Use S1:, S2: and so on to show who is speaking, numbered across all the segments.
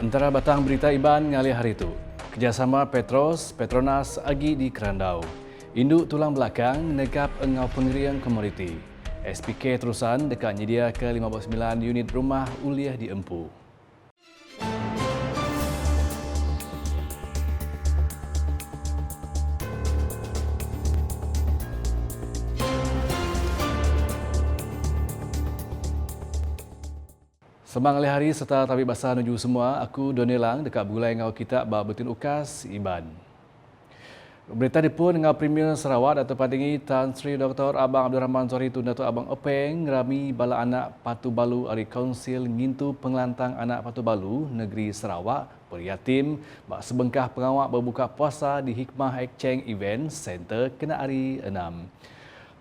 S1: Antara batang berita Iban ngalih hari itu, kerjasama Petros, Petronas agi di Kerandau. Induk tulang belakang negap engau pengirian komoditi. SPK terusan dekat nyedia ke 59 unit rumah uliah di Empu. Semang hari serta tabik basah menuju semua, aku Donelang dekat Bulai Ngau Kitab Betin Ukas Iban. Berita dipun dengan Premier Sarawak Dato' Padingi Tan Sri Dr. Abang Abdul Rahman Zohari Tun Dato' Abang Openg rami bala anak Patu Balu Ari Kaunsil ngintu pengelantang anak Patu Balu Negeri Sarawak beryatim bak sebengkah pengawak berbuka puasa di Hikmah Ekcheng Event Center kena hari 6.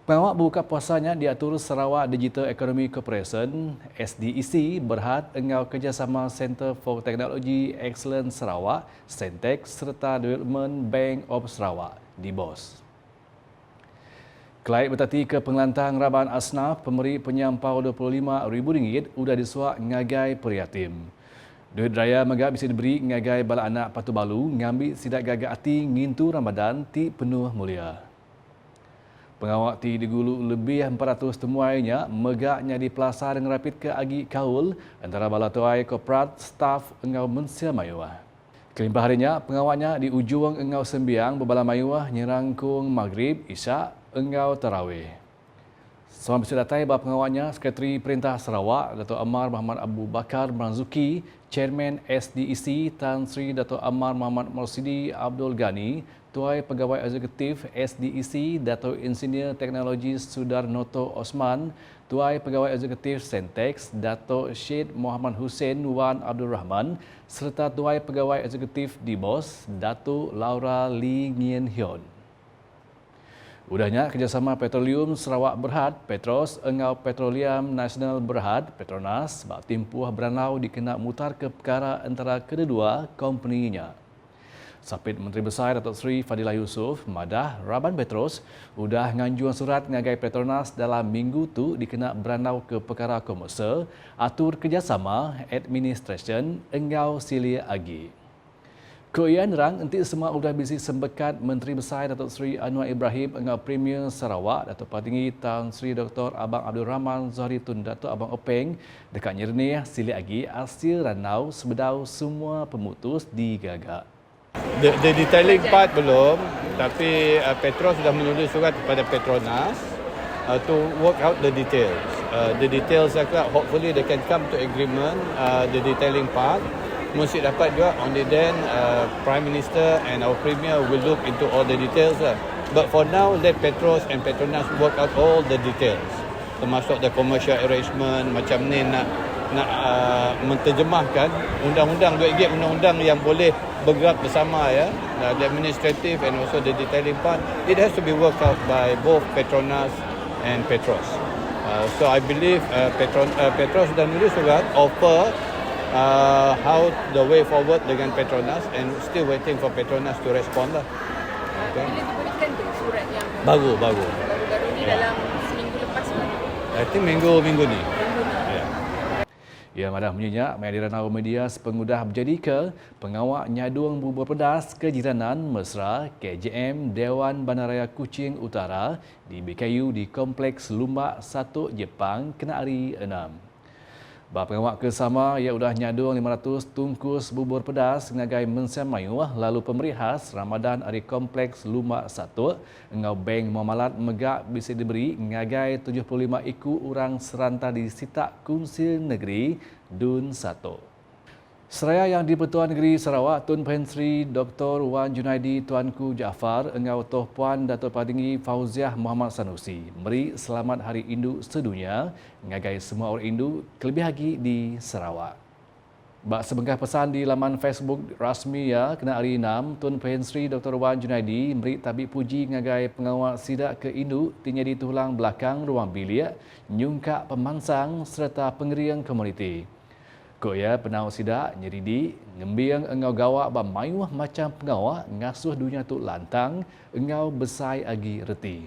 S1: Pengawak berbuka puasanya diatur Sarawak Digital Economy Corporation SDEC berhad engau kerjasama Center for Technology Excellence Sarawak Centex serta Development Bank of Sarawak DBOS. Kelait bertati ke pengelantang Raban Asnaf pemberi penyampau RM25,000 sudah disuak ngagai periatim. Duit raya megak bisa diberi ngagai bala anak Patu Balu ngambil sidak gagak hati ngintu Ramadan ti penuh mulia. Pengawak ti digulu lebih 400 temuainya megaknya di Plaza dengan rapid ke agi kaul antara bala tuai korporat staf engau mensia mayuah. Kelimpah harinya pengawaknya di ujung engau sembiang berbala mayuah nyerangkung maghrib isyak engau tarawih. Selamat bersedatai bahawa pengawaknya Sekretari Perintah Sarawak Dato' Amar Muhammad Abu Bakar Marzuki, Chairman SDEC Tan Sri Dato' Amar Muhammad Marsidi Abdul Ghani, Tuai Pegawai Eksekutif SDEC Dato' Insinyur Teknologi Sudarnoto Osman, Tuai Pegawai Eksekutif Centex Dato' Syed Muhammad Hussein Wan Abdul Rahman serta Tuai Pegawai Eksekutif DBOS Dato' Laura Lee Ngien Hyun. Udahnya kerjasama Petroleum Sarawak Berhad, Petros, Engau Petroleum Nasional Berhad, Petronas, bak timpuh beranau dikena mutar ke perkara antara kedua company-nya. Sapit Menteri Besar Datuk Seri Fadilah Yusof, Madah Raban Petros, udah nganjuan surat ngagai Petronas dalam minggu tu dikena beranau ke perkara komersial, atur kerjasama, administration, engau silia agi. Koian rang enti semua udah bisi sembekat Menteri Besar Datuk Seri Anwar Ibrahim engau Premier Sarawak Datuk Patinggi Tan Sri Dr. Abang Abdul Rahman Zohari Tun Datuk Abang Openg dekat Nyernih sili agi hasil ranau sebedau semua pemutus digagak.
S2: The detailing part belum, tapi Petros sudah menulis surat kepada Petronas to work out the details. The details hopefully they can come to agreement. The detailing part mesti dapat juga. Only then Prime Minister and our Premier will look into all the details. But for now, let Petros and Petronas work out all the details. Termasuk the commercial arrangement, macam ni nak menterjemahkan undang-undang duit gig, undang-undang yang boleh bergerak bersama ya. The administrative and also the detailing part, it has to be worked out by both Petronas and Petros. So I believe Petros sudah nulis surat offer how the way forward dengan Petronas and still waiting for Petronas to respond lah.
S3: Okay. Bila diberikan tu surat yang
S2: baru
S3: ni dalam seminggu lepas ke?
S2: I think minggu ni.
S1: Ya, madah menyenyak menghadiran awam media sepengudah berjadi ke pengawak nyadung bubur pedas kejiranan mesra KJM Dewan Bandaraya Kuching Utara di BKU di Kompleks Lumbak 1 Jepang kena hari 6. Bap pengawak kesama ia udah nyadung 500 tungkus bubur pedas ngagai mensiam mayuah lalu pemberi khas Ramadan ari Kompleks Lumbak 1 engau Bank Muamalat megak bisa diberi ngagai 75 iku orang seranta di Sitak Kunsil Negeri Dun 1. Seraya yang di Pertuan Negeri Sarawak, Tun Pen Sri Dr. Wan Junaidi Tuanku Jaafar engau Toh Puan Datuk Patinggi Fauziah Muhammad Sanusi beri selamat Hari Induk Sedunia ngagai semua orang Induk kelebih lagi di Sarawak. Bak sebengkah pesan di laman Facebook rasmi ya kena hari 6, Tun Pen Sri Dr. Wan Junaidi beri tabik puji ngagai pengawal sidak ke Induk tinya di tulang belakang ruang bilik, nyungkak pemansang serta pengeriang komuniti. Koya penau sidak nyeridi ngembiang engau gawak ba mayuah macam pengawak ngasuh dunia tu lantang engau besai agi reti.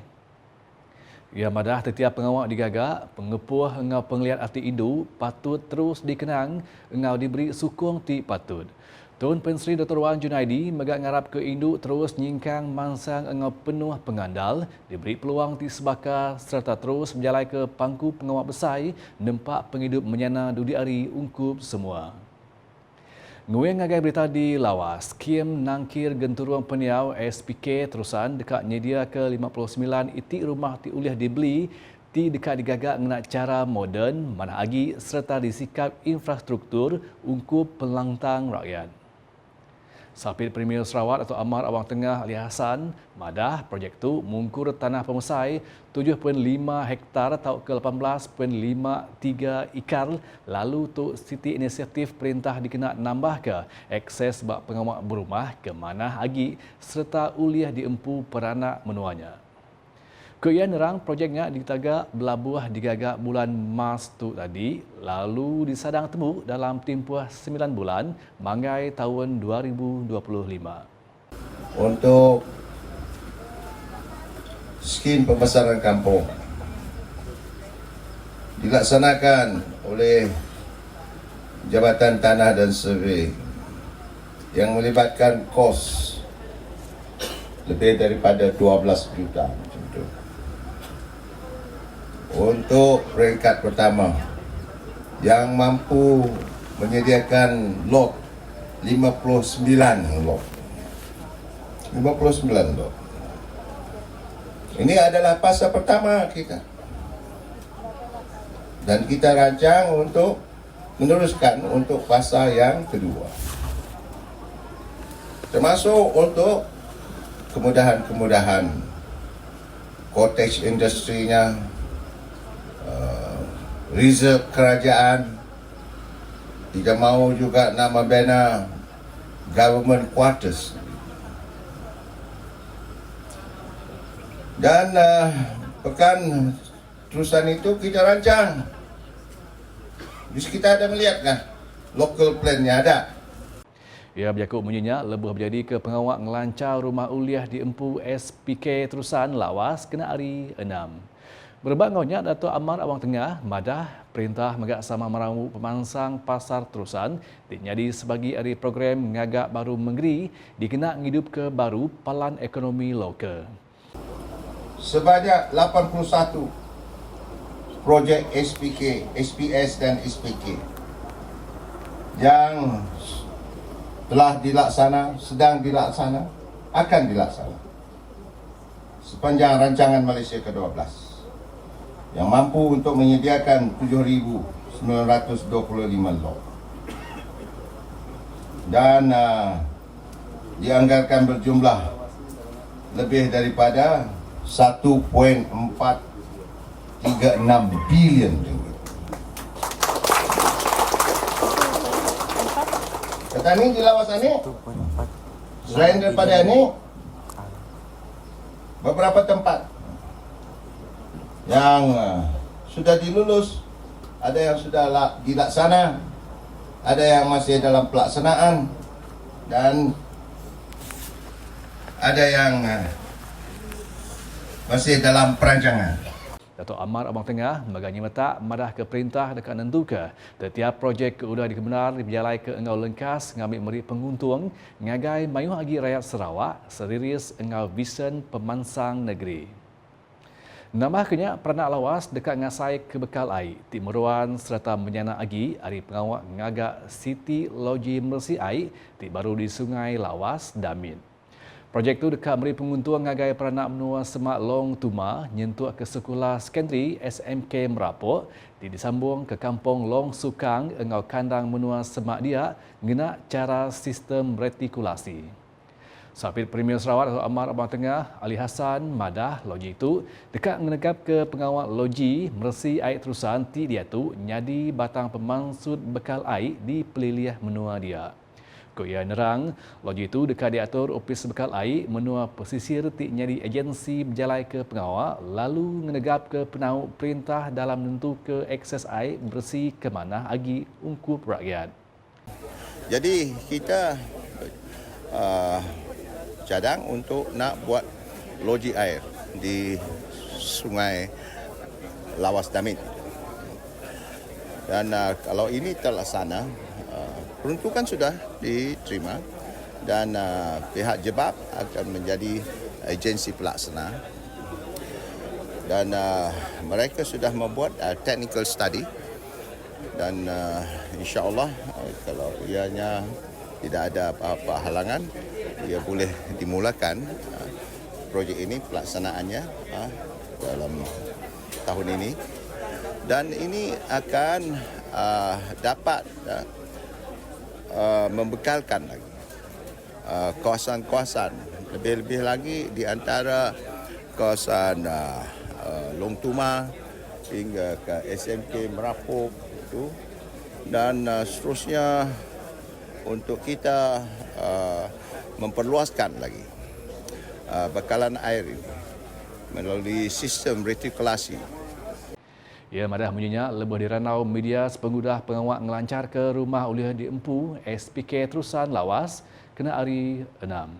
S1: Ya madah setiap pengawak digagak, pengepuh engau penglihat arti indu patut terus dikenang engau diberi sukong ti patut. Tun Pensri Dr. Wan Junaidi megak ngarap ke indu terus nyingkang mansang engau penuh pengandal, diberi peluang ti sebaka serta terus berjalan ke pangku pengawak besar nempak penghidup menyana dudi ari ungkup semua. Nguyen ngagai berita di Lawas, Kim nangkir genturuang peniau SPK terusan dekat nyedia ke 59 itik rumah ti uliah dibeli ti dekat digagak ngena cara moden mana agi serta disikap infrastruktur ungkup pelantang rakyat. Sapit Premier Sarawak atau Amar Awang Tengah Ali Hassan, madah projek tu mungkur tanah pemesai 7.5 hektar atau ke 18.53 ikar lalu tu siti inisiatif perintah dikena nambah ke akses bak pengawak berumah ke mana agi serta uliah diempu peranak menuanya. Kemudian nerang projeknya ditagak belabuh digagak bulan Mac tu tadi lalu disadang temu dalam tempoh 9 bulan mangai tahun 2025.
S4: Untuk skim pembesaran kampung dilaksanakan oleh Jabatan Tanah dan Survey yang melibatkan kos lebih daripada 12 juta. Untuk peringkat pertama yang mampu menyediakan lot 59 lot. Ini adalah fasa pertama kita. Dan kita rancang untuk meneruskan untuk fasa yang kedua. Termasuk untuk kemudahan-kemudahan cottage industrinya, reserve kerajaan, tidak mahu juga nak membina government quarters. Dan pekan terusan itu kita rancang. Jadi kita ada melihat kan, local plan-nya ada.
S1: Ia berjakut bunyinya lebuh berjadi ke pengawak ngelancar rumah uliah di Empu SPK Terusan Lawas kena hari 6. Berbangaunya Dato' Amar Awang Tengah, madah perintah megak sama meramu pemansang pasar Terusan dinyadi sebagai hari program ngagak baru menggeri dikena ngidup ke baru palan ekonomi lokal.
S4: Sebanyak 81 projek SPK, SPS dan SPK yang telah dilaksana, sedang dilaksana, akan dilaksana sepanjang rancangan Malaysia ke-12 yang mampu untuk menyediakan 7,925 lot dan dianggarkan berjumlah lebih daripada 1.436 bilion ringgit. Kata ni di Lawas ni, selain daripada ini, beberapa tempat yang sudah dilulus, ada yang sudah dilaksana, ada yang masih dalam pelaksanaan, dan ada yang masih dalam perancangan.
S1: Dato' Amar Abang Tengah meganya metak madah ke perintah dekat nentuka setiap projek ke udah dikebenar berjalai ke engau lengkas ngambil meri penguntung ngagai mayuh agi rakyat Sarawak seriris engau vision pemansang negeri. Nambahnya peranak lawas dekat ngasai ke bekal air Timuruan serta menyana agi hari pengawak ngagak City Loji Mersi Air ti baru di Sungai Lawas Damin. Projek itu dekat meri penguntung ngagai peranak menua semak Long Tuma nyentuh ke sekolah sekondari SMK Merapuk disambung ke kampung Long Sukang engau kandang menua semak dia ngena cara sistem retikulasi. Sapit Premier Sarawak Dato' Amar Abang Tengah Ali Hassan madah loji itu dekat menegap ke pengawal loji Mersi Air Terusan ti dia tu nyadi batang pemansud bekal air di peliliah menua dia. Koya nerang, loji itu dekat diatur opis bekal air menua pesisir ti nyadi agensi berjalai ke pengawal lalu menegap ke penau perintah dalam nentu ke akses air bersih ke mana agi ungkup rakyat.
S4: Jadi kita cadang untuk nak buat loji air di
S5: Sungai Lawas Damit. Dan kalau ini terlaksana, peruntukan sudah diterima dan pihak Jebab akan menjadi agensi pelaksana. Dan mereka sudah membuat technical study dan insya-Allah kalau ianya tidak ada apa-apa halangan, ia boleh dimulakan projek ini pelaksanaannya dalam tahun ini. Dan ini akan dapat membekalkan lagi kawasan-kawasan, lebih-lebih lagi di antara kawasan Long Tuma hingga ke SMK Merapuk itu, dan seterusnya untuk kita memperluaskan lagi bekalan air ini melalui sistem retikulasi.
S1: Ia madah menyenyak lebih diranau media sepengudah pengawak ngelancar ke rumah uliah di Empu, SPK Terusan Lawas, kena hari 6.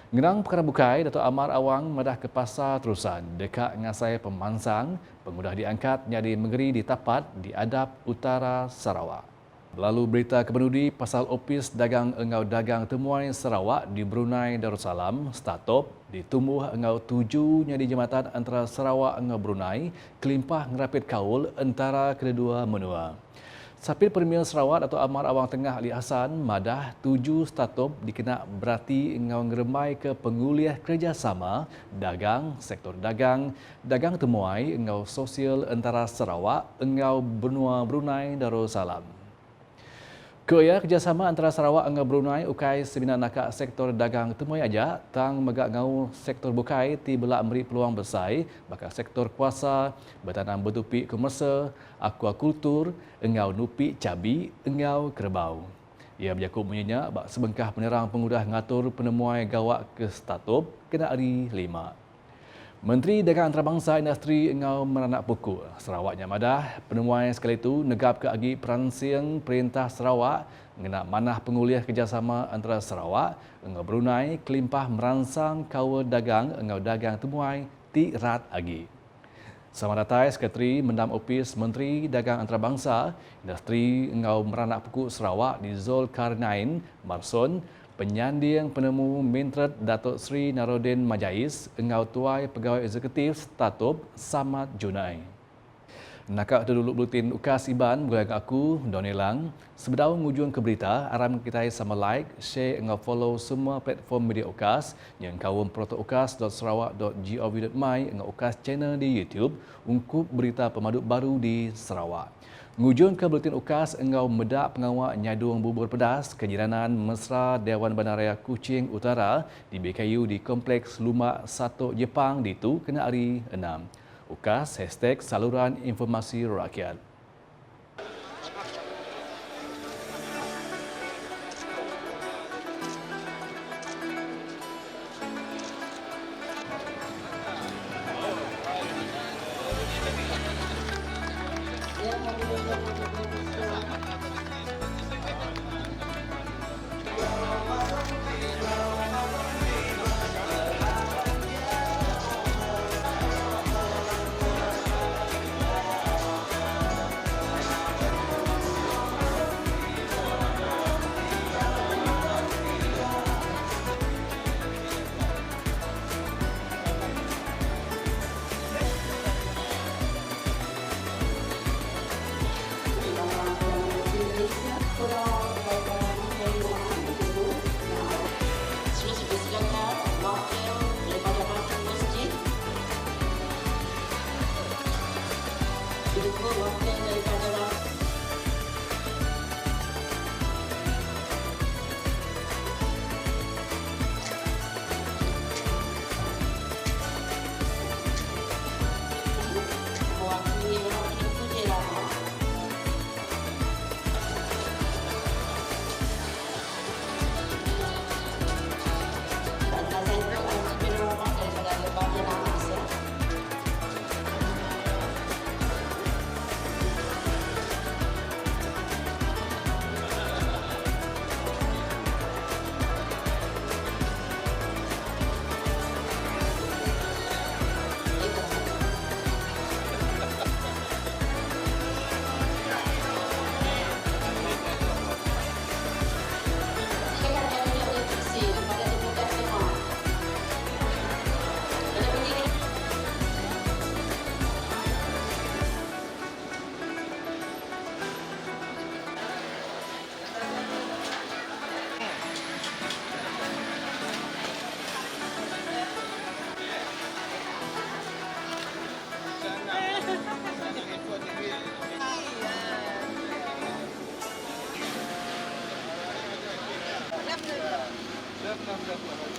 S1: Ngerang perkara bukai, Datuk Amar Awang madah ke pasar Terusan, dekat ngasai pemansang, pengudah diangkat jadi menggeri di Tapat di Adap Utara Sarawak. Lalu berita kepenudi pasal Opis Dagang Engau Dagang Temuai Sarawak di Brunei Darussalam startup ditumbuh engau 7 di jambatan antara Sarawak engau Brunei kelimpah ngerapit kaul antara kedua menua. Sapit Premier Sarawak atau Amar Awang Tengah Ali Hassan madah 7 startup dikena berarti engau ngeremai ke penguliah kerjasama dagang, sektor dagang, dagang temuai engau sosial antara Sarawak engau benua Brunei Darussalam. Keia kerjasama antara Sarawak dengan Brunei ukai seminar nakak sektor dagang temuai aja tang megak ngau sektor bukai ti belak memberi peluang besar bakal sektor kuasa bertanam bertupi komersial, akuakultur, engau nupi cabi, engau kerbau. Ia berjakub menyenyak bak sebengkah penerang pengudah ngatur penemuai gawak ke startup kena hari 5. Menteri Dagang Antarabangsa Industri engau meranak pokok Sarawaknya madah penemuan sekali itu negap ke agi peransing Perintah Sarawak mengenai manah penguliah kerjasama antara Sarawak engau Brunei kelimpah merangsang kawal dagang engau dagang temuai ti rat agi. Sama datai Sekretari Mendam Opis Menteri Dagang Antarabangsa Industri engau meranak pokok Sarawak di Zulkarnain Marson penyanding penemu Mintret Datuk Seri Narodin Majais engau tuai pegawai eksekutif startup Samad Junai. Nakak dulu buletin ukas iban bergaya aku Donilang sebedau ngujung ke berita aram kita sama like, share engau follow semua platform media ukas yang kawum protoukas.sarawak.gov.my engau ukas channel di YouTube ungkup berita pemaduk baru di Sarawak. Ngujung ke buletin ukas engau medak pengawak nyadung bubur pedas kejiranan mesra Dewan Bandaraya Kuching Utara di BKU di Kompleks Lumak 1 Jepang ditu kena hari 6. Ukas #saluran informasi rakyat.
S2: sudah